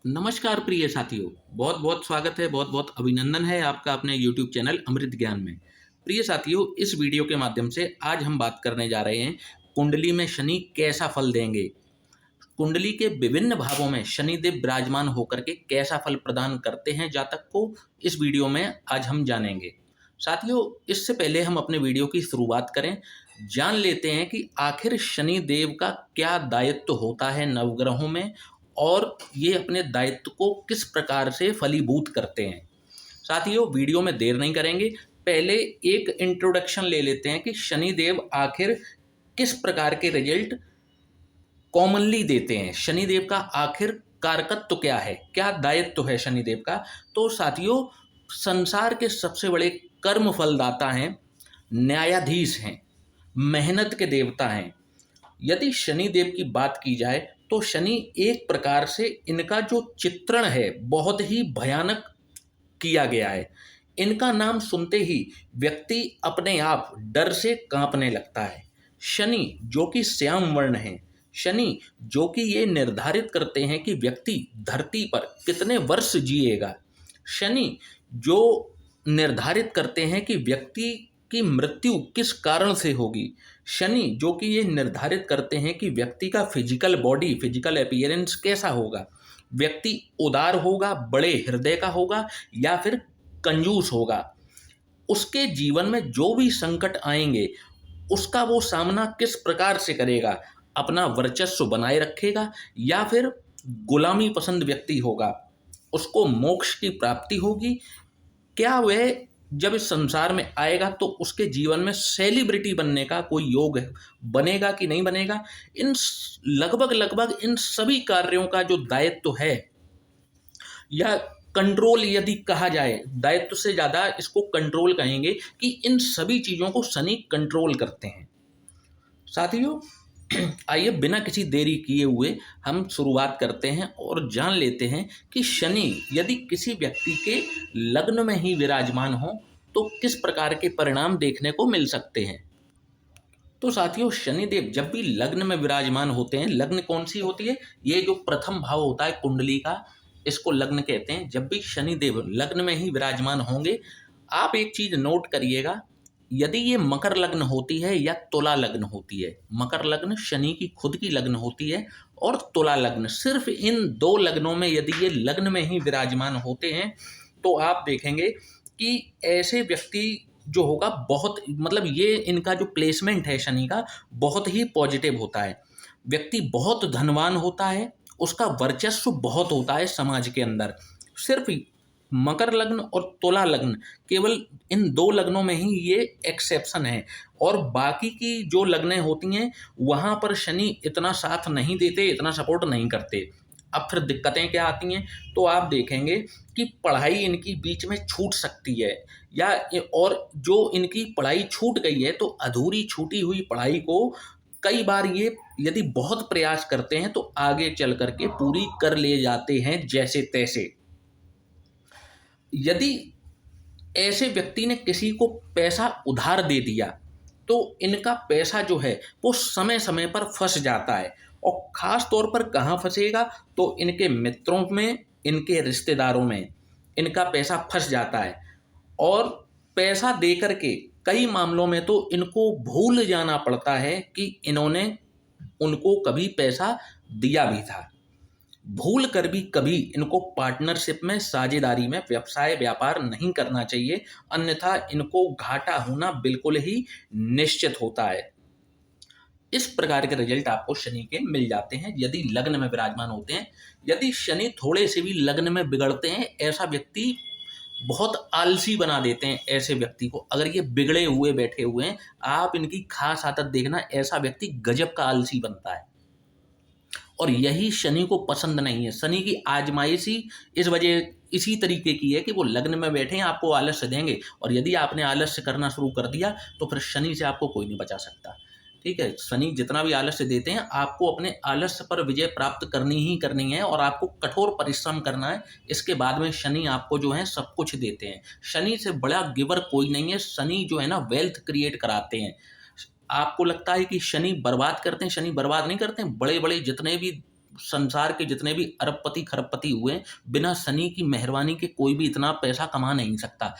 नमस्कार प्रिय साथियों, बहुत बहुत स्वागत है, बहुत बहुत अभिनंदन है आपका अपने YouTube चैनल अमृत ज्ञान में। प्रिय साथियों, इस वीडियो के माध्यम से आज हम बात करने जा रहे हैं कुंडली में शनि कैसा फल देंगे। कुंडली के विभिन्न भावों में शनिदेव विराजमान होकर के कैसा फल प्रदान करते हैं जातक को, इस वीडियो में आज हम जानेंगे। साथियों, इससे पहले हम अपने वीडियो की शुरुआत करें, जान लेते हैं कि आखिर शनि देव का क्या दायित्व होता है नवग्रहों में और ये अपने दायित्व को किस प्रकार से फलीभूत करते हैं। साथियों, वीडियो में देर नहीं करेंगे, पहले एक इंट्रोडक्शन ले लेते हैं कि शनि देव आखिर किस प्रकार के रिजल्ट कॉमनली देते हैं। शनिदेव का आखिर कारकत्व क्या है, क्या दायित्व है शनिदेव का। तो साथियों, संसार के सबसे बड़े कर्म फलदाता हैं, न्यायाधीश हैं, मेहनत के देवता हैं। यदि शनिदेव की बात की जाए तो शनि एक प्रकार से इनका जो चित्रण है बहुत ही भयानक किया गया है। इनका नाम सुनते ही व्यक्ति अपने आप डर से कांपने लगता है। शनि जो कि श्याम वर्ण है, शनि जो कि ये निर्धारित करते हैं कि व्यक्ति धरती पर कितने वर्ष जिएगा, शनि जो निर्धारित करते हैं कि व्यक्ति की मृत्यु किस कारण से होगी, शनि जो कि ये निर्धारित करते हैं कि व्यक्ति का फिजिकल बॉडी, फिजिकल अपीयरेंस कैसा होगा, व्यक्ति उदार होगा, बड़े हृदय का होगा या फिर कंजूस होगा, उसके जीवन में जो भी संकट आएंगे उसका वो सामना किस प्रकार से करेगा, अपना वर्चस्व बनाए रखेगा या फिर गुलामी पसंद व्यक्ति होगा, उसको मोक्ष की प्राप्ति होगी, क्या वह जब इस संसार में आएगा तो उसके जीवन में सेलिब्रिटी बनने का कोई योग बनेगा कि नहीं बनेगा। लगभग लगभग इन सभी कार्यों का जो दायित्व है, या कंट्रोल यदि कहा जाए, दायित्व से ज़्यादा इसको कंट्रोल कहेंगे कि इन सभी चीज़ों को शनि कंट्रोल करते हैं। साथियों, आइए बिना किसी देरी किए हुए हम शुरुआत करते हैं और जान लेते हैं कि शनि यदि किसी व्यक्ति के लग्न में ही विराजमान हो तो किस प्रकार के परिणाम देखने को मिल सकते हैं। तो साथियों, शनिदेव जब भी लग्न में विराजमान होते हैं, लग्न कौन सी होती है, ये जो प्रथम भाव होता है कुंडली का, इसको लग्न कहते हैं। जब भी शनिदेव लग्न में ही विराजमान होंगे, आप एक चीज नोट करिएगा, यदि ये मकर लग्न होती है या तुला लग्न होती है, मकर लग्न शनि की खुद की लग्न होती है और तुला लग्न, सिर्फ इन दो लग्नों में यदि ये लग्न में ही विराजमान होते हैं तो आप देखेंगे कि ऐसे व्यक्ति जो होगा बहुत, मतलब ये इनका जो प्लेसमेंट है शनि का बहुत ही पॉजिटिव होता है। व्यक्ति बहुत धनवान होता है, उसका वर्चस्व बहुत होता है समाज के अंदर। सिर्फ मकर लग्न और तुला लग्न, केवल इन दो लग्नों में ही ये एक्सेप्शन है और बाकी की जो लग्नें होती हैं वहाँ पर शनि इतना साथ नहीं देते, इतना सपोर्ट नहीं करते। अब फिर दिक्कतें क्या आती हैं, तो आप देखेंगे कि पढ़ाई इनकी बीच में छूट सकती है, या और जो इनकी पढ़ाई छूट गई है तो अधूरी छूटी हुई पढ़ाई को कई बार ये यदि बहुत प्रयास करते हैं तो आगे चल करके पूरी कर ले जाते हैं जैसे तैसे। यदि ऐसे व्यक्ति ने किसी को पैसा उधार दे दिया तो इनका पैसा जो है वो समय समय पर फंस जाता है, और ख़ास तौर पर कहाँ फंसेगा, तो इनके मित्रों में, इनके रिश्तेदारों में इनका पैसा फंस जाता है। और पैसा दे कर के कई मामलों में तो इनको भूल जाना पड़ता है कि इन्होंने उनको कभी पैसा दिया भी था। भूल कर भी कभी इनको पार्टनरशिप में, साझेदारी में व्यवसाय व्यापार नहीं करना चाहिए, अन्यथा इनको घाटा होना बिल्कुल ही निश्चित होता है। इस प्रकार के रिजल्ट आपको शनि के मिल जाते हैं यदि लग्न में विराजमान होते हैं। यदि शनि थोड़े से भी लग्न में बिगड़ते हैं, ऐसा व्यक्ति बहुत आलसी बना देते हैं। ऐसे व्यक्ति को अगर ये बिगड़े हुए बैठे हुए हैं, आप इनकी खास आदत देखना, ऐसा व्यक्ति गजब का आलसी बनता है और यही शनि को पसंद नहीं है। शनि की आजमाइश ही इस वजह इसी तरीके की है कि वो लग्न में बैठे हैं, आपको आलस्य देंगे, और यदि आपने आलस्य करना शुरू कर दिया तो फिर शनि से आपको कोई नहीं बचा सकता। ठीक है, शनि जितना भी आलस्य देते हैं, आपको अपने आलस्य पर विजय प्राप्त करनी ही करनी है और आपको कठोर परिश्रम करना है। इसके बाद में शनि आपको जो है सब कुछ देते हैं। शनि से बड़ा गिवर कोई नहीं है। शनि जो है ना, वेल्थ क्रिएट कराते हैं। आपको लगता है कि शनि बर्बाद करते हैं, शनि बर्बाद नहीं करते हैं। बड़े बड़े जितने भी संसार के जितने भी अरबपति खरबपति हुए, बिना शनि की मेहरबानी के कोई भी इतना पैसा कमा नहीं सकता।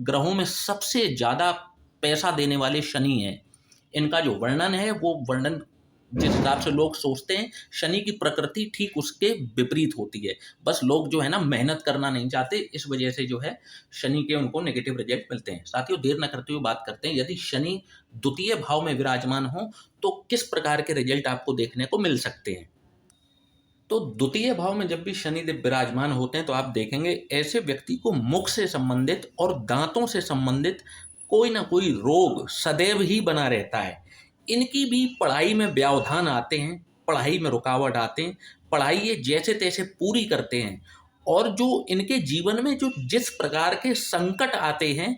ग्रहों में सबसे ज़्यादा पैसा देने वाले शनि हैं। इनका जो वर्णन है वो वर्णन जिस हिसाब से लोग सोचते हैं, शनि की प्रकृति ठीक उसके विपरीत होती है। बस लोग जो है ना मेहनत करना नहीं चाहते, इस वजह से जो है शनि के उनको नेगेटिव रिजल्ट मिलते हैं। साथियों, देर न करते हुए बात करते हैं, यदि शनि द्वितीय भाव में विराजमान हो तो किस प्रकार के रिजल्ट आपको देखने को मिल सकते हैं। तो द्वितीय भाव में जब भी शनिदेव विराजमान होते हैं तो आप देखेंगे ऐसे व्यक्ति को मुख से संबंधित और दांतों से संबंधित कोई ना कोई रोग सदैव ही बना रहता है। इनकी भी पढ़ाई में व्यवधान आते हैं, पढ़ाई में रुकावट आते हैं, पढ़ाई ये जैसे तैसे पूरी करते हैं, और जो इनके जीवन में जो जिस प्रकार के संकट आते हैं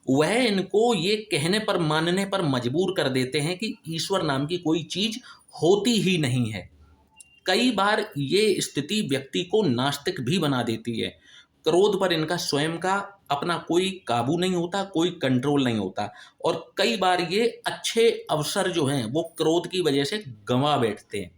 वह इनको ये कहने पर मानने पर मजबूर कर देते हैं कि ईश्वर नाम की कोई चीज होती ही नहीं है। कई बार ये स्थिति व्यक्ति को नास्तिक भी बना देती है। क्रोध पर इनका स्वयं का अपना कोई काबू नहीं होता, कोई कंट्रोल नहीं होता, और कई बार ये अच्छे अवसर जो हैं वो क्रोध की वजह से गंवा बैठते हैं।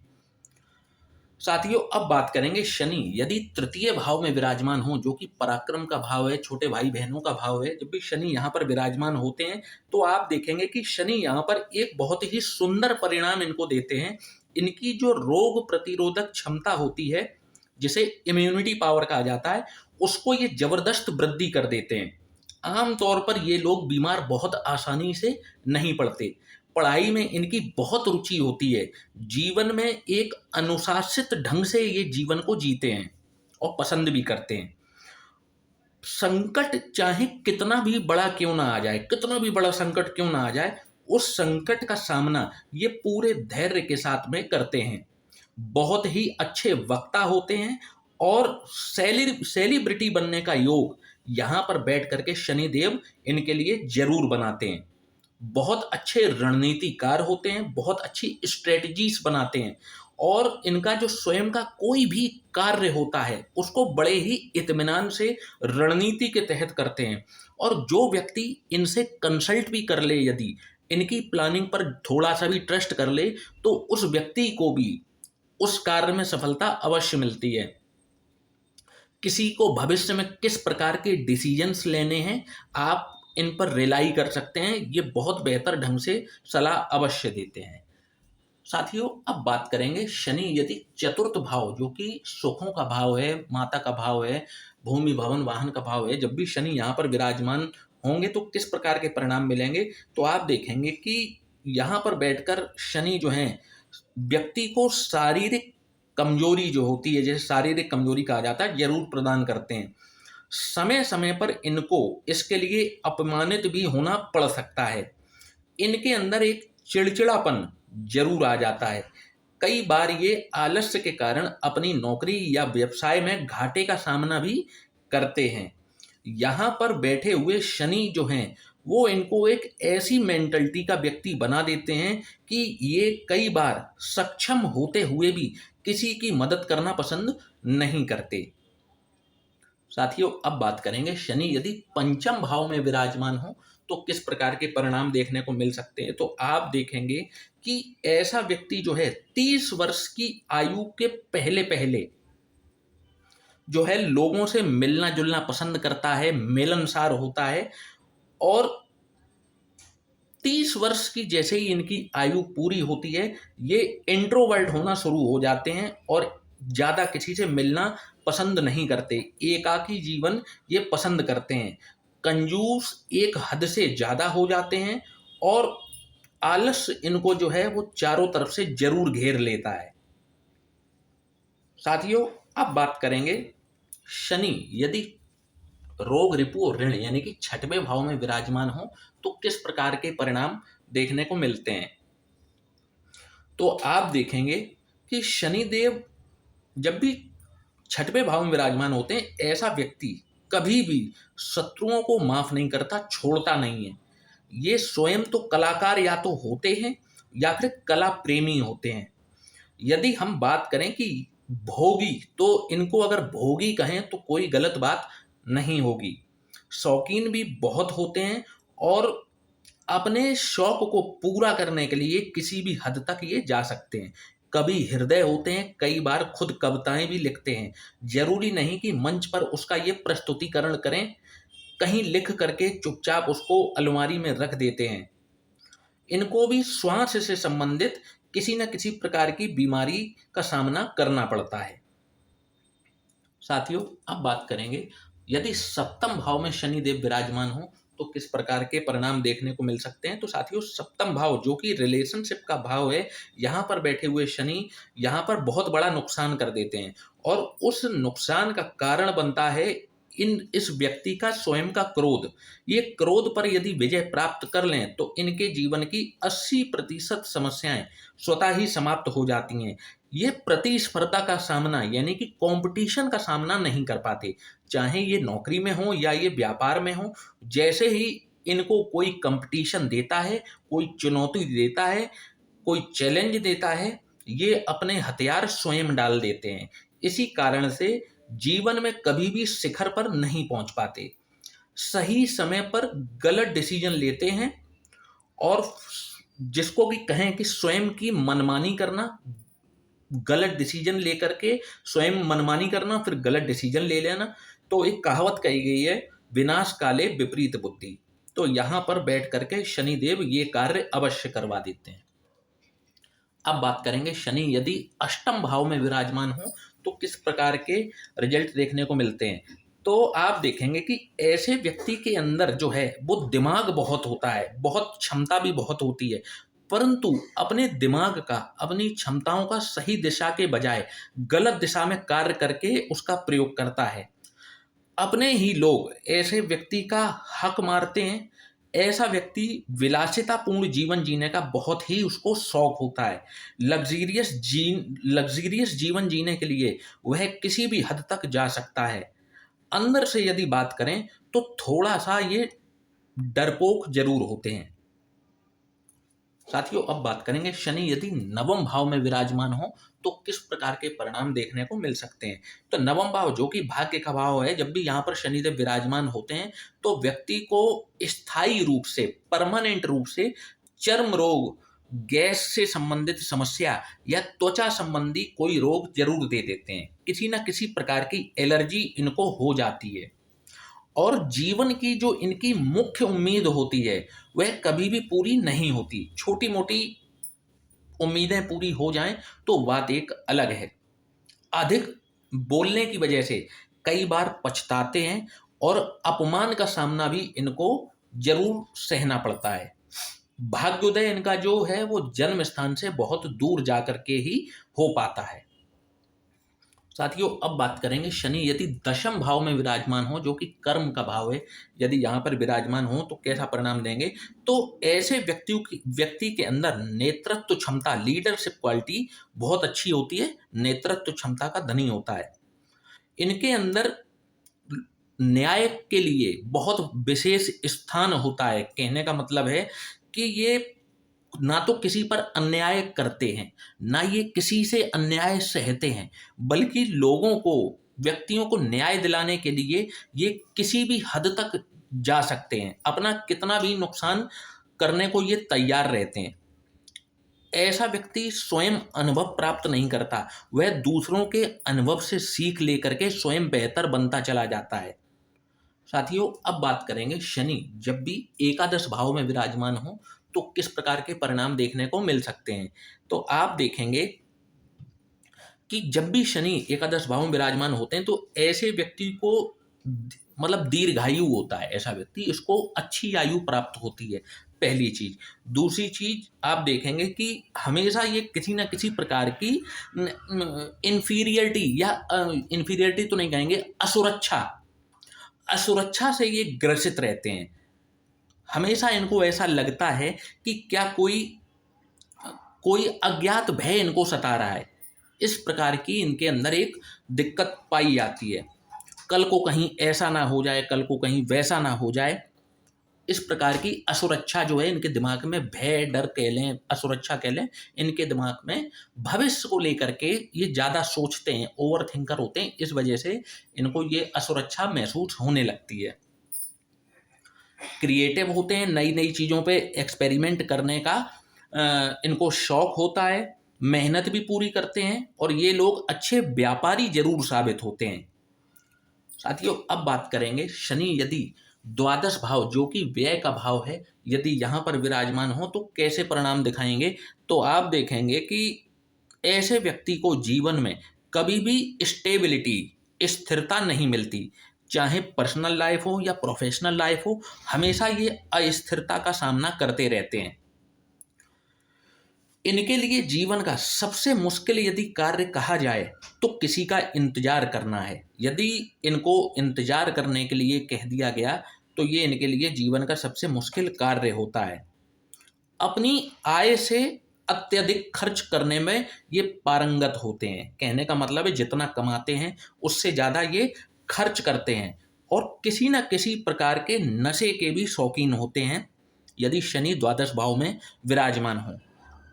साथियों, अब बात करेंगे शनि यदि तृतीय भाव में विराजमान हो, जो कि पराक्रम का भाव है, छोटे भाई बहनों का भाव है। जब भी शनि यहाँ पर विराजमान होते हैं तो आप देखेंगे कि शनि यहाँ पर एक बहुत ही सुंदर परिणाम इनको देते हैं। इनकी जो रोग प्रतिरोधक क्षमता होती है, जिसे इम्यूनिटी पावर कहा जाता है, उसको ये जबरदस्त वृद्धि कर देते हैं। आमतौर पर ये लोग बीमार बहुत आसानी से नहीं पड़ते। पढ़ाई में इनकी बहुत रुचि होती है। जीवन में एक अनुशासित ढंग से ये जीवन को जीते हैं और पसंद भी करते हैं। संकट चाहे कितना भी बड़ा क्यों ना आ जाए, कितना भी बड़ा संकट क्यों ना आ जाए, उस संकट का सामना ये पूरे धैर्य के साथ में करते हैं। बहुत ही अच्छे वक्ता होते हैं और सेलिब्रिटी बनने का योग यहाँ पर बैठ करके शनिदेव इनके लिए जरूर बनाते हैं। बहुत अच्छे रणनीतिकार होते हैं, बहुत अच्छी स्ट्रेटजीज बनाते हैं, और इनका जो स्वयं का कोई भी कार्य होता है उसको बड़े ही इत्मीनान से रणनीति के तहत करते हैं। और जो व्यक्ति इनसे कंसल्ट भी कर ले, यदि इनकी प्लानिंग पर थोड़ा सा भी ट्रस्ट कर ले, तो उस व्यक्ति को भी उस कार्य में सफलता अवश्य मिलती है। किसी को भविष्य में किस प्रकार के डिसीजंस लेने हैं, आप इन पर रिलाई कर सकते हैं। ये बहुत बेहतर ढंग से सलाह अवश्य देते हैं। साथियों, अब बात करेंगे शनि यदि चतुर्थ भाव, जो कि सुखों का भाव है, माता का भाव है, भूमि भवन वाहन का भाव है, जब भी शनि यहाँ पर विराजमान होंगे तो किस प्रकार के परिणाम मिलेंगे। तो आप देखेंगे कि यहाँ पर बैठकर शनि जो है व्यक्ति को शारीरिक कमजोरी जो होती है, जैसे शारीरिक कमजोरी कहा जाता है, जरूर प्रदान करते हैं। समय समय पर इनको इसके लिए अपमानित भी होना पड़ सकता है। इनके अंदर एक चिड़चिड़ापन जरूर आ जाता है। कई बार ये आलस्य के कारण अपनी नौकरी या व्यवसाय में घाटे का सामना भी करते हैं। यहाँ पर बैठे हुए शनि जो हैं वो इनको एक ऐसी मेंटलिटी का व्यक्ति बना देते हैं कि ये कई बार सक्षम होते हुए भी किसी की मदद करना पसंद नहीं करते। साथियों, अब बात करेंगे शनि यदि पंचम भाव में विराजमान हो तो किस प्रकार के परिणाम देखने को मिल सकते हैं। तो आप देखेंगे कि ऐसा व्यक्ति जो है 30 वर्ष की आयु के पहले पहले जो है लोगों से मिलना जुलना पसंद करता है, मिलनसार होता है, और 30 वर्ष की जैसे ही इनकी आयु पूरी होती है ये इंट्रोवर्ट होना शुरू हो जाते हैं और ज़्यादा किसी से मिलना पसंद नहीं करते। एकाकी जीवन ये पसंद करते हैं। कंजूस एक हद से ज़्यादा हो जाते हैं और आलस्य इनको जो है वो चारों तरफ से जरूर घेर लेता है। साथियों, अब बात करेंगे शनि यदि रोग रिपु और ऋण यानी कि छठवें भाव में विराजमान हो तो किस प्रकार के परिणाम देखने को मिलते हैं। तो आप देखेंगे कि शनिदेव जब भी छठवें भाव में विराजमान होते हैं, ऐसा व्यक्ति कभी भी शत्रुओं को माफ नहीं करता, छोड़ता नहीं है। ये स्वयं तो कलाकार या तो होते हैं या फिर कला प्रेमी होते हैं। यदि हम बात करें कि भोगी, तो इनको अगर भोगी कहें तो कोई गलत बात नहीं होगी। शौकीन भी बहुत होते हैं और अपने शौक को पूरा करने के लिए किसी भी हद तक ये जा सकते हैं। कवि हृदय होते हैं, कई बार खुद कविताएं भी लिखते हैं। जरूरी नहीं कि मंच पर उसका ये प्रस्तुतिकरण करें, कहीं लिख करके चुपचाप उसको अलमारी में रख देते हैं। इनको भी श्वास से संबंधित किसी न किसी प्रकार की बीमारी का सामना करना पड़ता है। साथियों, अब बात करेंगे यदि सप्तम भाव में शनि देव विराजमान हो तो किस प्रकार के परिणाम देखने को मिल सकते हैं। तो साथियों, सप्तम भाव जो कि रिलेशनशिप का भाव है, यहाँ पर बैठे हुए शनि यहाँ पर बहुत बड़ा नुकसान कर देते हैं और उस नुकसान का कारण बनता है इस व्यक्ति का स्वयं का क्रोध। ये क्रोध पर यदि विजय प्राप्त कर लें तो इनके जीवन की 80% समस्याएं स्वतः ही समाप्त हो जाती हैं। ये प्रतिस्पर्धा का सामना यानी कि कंपटीशन का सामना नहीं कर पाते, चाहे ये नौकरी में हो या ये व्यापार में हो। जैसे ही इनको कोई कंपटीशन देता है, कोई चुनौती देता है, कोई चैलेंज देता है, ये अपने हथियार स्वयं डाल देते हैं। इसी कारण से जीवन में कभी भी शिखर पर नहीं पहुंच पाते, सही समय पर गलत डिसीजन लेते हैं और जिसको कि कहें कि स्वयं की मनमानी करना, गलत डिसीजन लेकर के स्वयं मनमानी करना, फिर गलत डिसीजन ले लेना। तो एक कहावत कही गई है, विनाश काले विपरीत बुद्धि। तो यहाँ पर बैठ करके शनिदेव ये कार्य अवश्य करवा देते हैं। अब बात करेंगे शनि यदि अष्टम भाव में विराजमान हो तो किस प्रकार के रिजल्ट देखने को मिलते हैं। तो आप देखेंगे कि ऐसे व्यक्ति के अंदर जो है वो दिमाग बहुत होता है, बहुत क्षमता भी बहुत होती है, परंतु अपने दिमाग का, अपनी क्षमताओं का सही दिशा के बजाय गलत दिशा में कार्य करके उसका प्रयोग करता है। अपने ही लोग ऐसे व्यक्ति का हक मारते हैं। ऐसा व्यक्ति विलासितापूर्ण जीवन जीने का बहुत ही उसको शौक होता है। लग्जीरियस जीवन जीने के लिए वह किसी भी हद तक जा सकता है। अंदर से यदि बात करें तो थोड़ा सा ये डरपोक जरूर होते हैं। साथियों, अब बात करेंगे शनि यदि नवम भाव में विराजमान हो तो किस प्रकार के परिणाम देखने को मिल सकते हैं। तो नवम भाव जो कि भाग्य का भाव है, जब भी यहाँ पर शनिदेव विराजमान होते हैं तो व्यक्ति को स्थायी रूप से, परमानेंट रूप से चर्म रोग, गैस से संबंधित समस्या या त्वचा संबंधी कोई रोग जरूर दे देते हैं। किसी न किसी प्रकार की एलर्जी इनको हो जाती है और जीवन की जो इनकी मुख्य उम्मीद होती है वह कभी भी पूरी नहीं होती। छोटी मोटी उम्मीदें पूरी हो जाएं तो बात एक अलग है। अधिक बोलने की वजह से कई बार पछताते हैं और अपमान का सामना भी इनको जरूर सहना पड़ता है। भाग्योदय इनका जो है वो जन्म स्थान से बहुत दूर जाकर के ही हो पाता है। साथियों, अब बात करेंगे शनि यदि दशम भाव में विराजमान हो जो कि कर्म का भाव है, यदि यहाँ पर विराजमान हो तो कैसा परिणाम देंगे। तो ऐसे व्यक्ति के अंदर नेतृत्व क्षमता, लीडरशिप क्वालिटी बहुत अच्छी होती है, नेतृत्व क्षमता का धनी होता है। इनके अंदर न्याय के लिए बहुत विशेष स्थान होता है। कहने का मतलब है कि ये ना तो किसी पर अन्याय करते हैं, ना ये किसी से अन्याय सहते हैं, बल्कि लोगों को, व्यक्तियों को न्याय दिलाने के लिए ये किसी भी हद तक जा सकते हैं, अपना कितना भी नुकसान करने को ये तैयार रहते हैं। ऐसा व्यक्ति स्वयं अनुभव प्राप्त नहीं करता, वह दूसरों के अनुभव से सीख लेकर के स्वयं बेहतर बनता चला जाता है। साथियों, अब बात करेंगे शनि जब भी एकादश भाव में विराजमान हो तो किस प्रकार के परिणाम देखने को मिल सकते हैं। तो आप देखेंगे कि जब भी शनि एकादश भाव में विराजमान होते हैं तो ऐसे व्यक्ति को मतलब दीर्घायु होता है। ऐसा व्यक्ति, इसको अच्छी आयु प्राप्त होती है, पहली चीज। दूसरी चीज आप देखेंगे कि हमेशा ये किसी न किसी प्रकार की इन्फीरियरिटी या इन्फीरियरिटी तो नहीं कहेंगे, असुरक्षा से ये ग्रसित रहते हैं। हमेशा इनको ऐसा लगता है कि क्या कोई अज्ञात भय इनको सता रहा है। इस प्रकार की इनके अंदर एक दिक्कत पाई जाती है। कल को कहीं ऐसा ना हो जाए, कल को कहीं वैसा ना हो जाए, इस प्रकार की असुरक्षा जो है इनके दिमाग में, भय, डर कह लें, असुरक्षा कह लें, इनके दिमाग में भविष्य को लेकर के ये ज़्यादा सोचते हैं, ओवर थिंकर होते हैं। इस वजह से इनको ये असुरक्षा महसूस होने लगती है। क्रिएटिव होते हैं, नई नई चीज़ों पे एक्सपेरिमेंट करने का इनको शौक होता है। मेहनत भी पूरी करते हैं और ये लोग अच्छे व्यापारी जरूर साबित होते हैं। साथियों, अब बात करेंगे शनि यदि द्वादश भाव जो कि व्यय का भाव है, यदि यहाँ पर विराजमान हो तो कैसे परिणाम दिखाएंगे। तो आप देखेंगे कि ऐसे व्यक्ति को जीवन में कभी भी स्टेबिलिटी, स्थिरता नहीं मिलती। चाहे पर्सनल लाइफ हो या प्रोफेशनल लाइफ हो, हमेशा ये अस्थिरता का सामना करते रहते हैं। इनके लिए जीवन का सबसे मुश्किल यदि कार्य कहा जाए तो किसी का इंतजार करना है। यदि इनको इंतजार करने के लिए कह दिया गया तो ये इनके लिए जीवन का सबसे मुश्किल कार्य होता है। अपनी आय से अत्यधिक खर्च करने में ये पारंगत होते हैं। कहने का मतलब है जितना कमाते हैं उससे ज़्यादा ये खर्च करते हैं और किसी न किसी प्रकार के नशे के भी शौकीन होते हैं यदि शनि द्वादश भाव में विराजमान हो।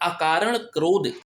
अकारण क्रोध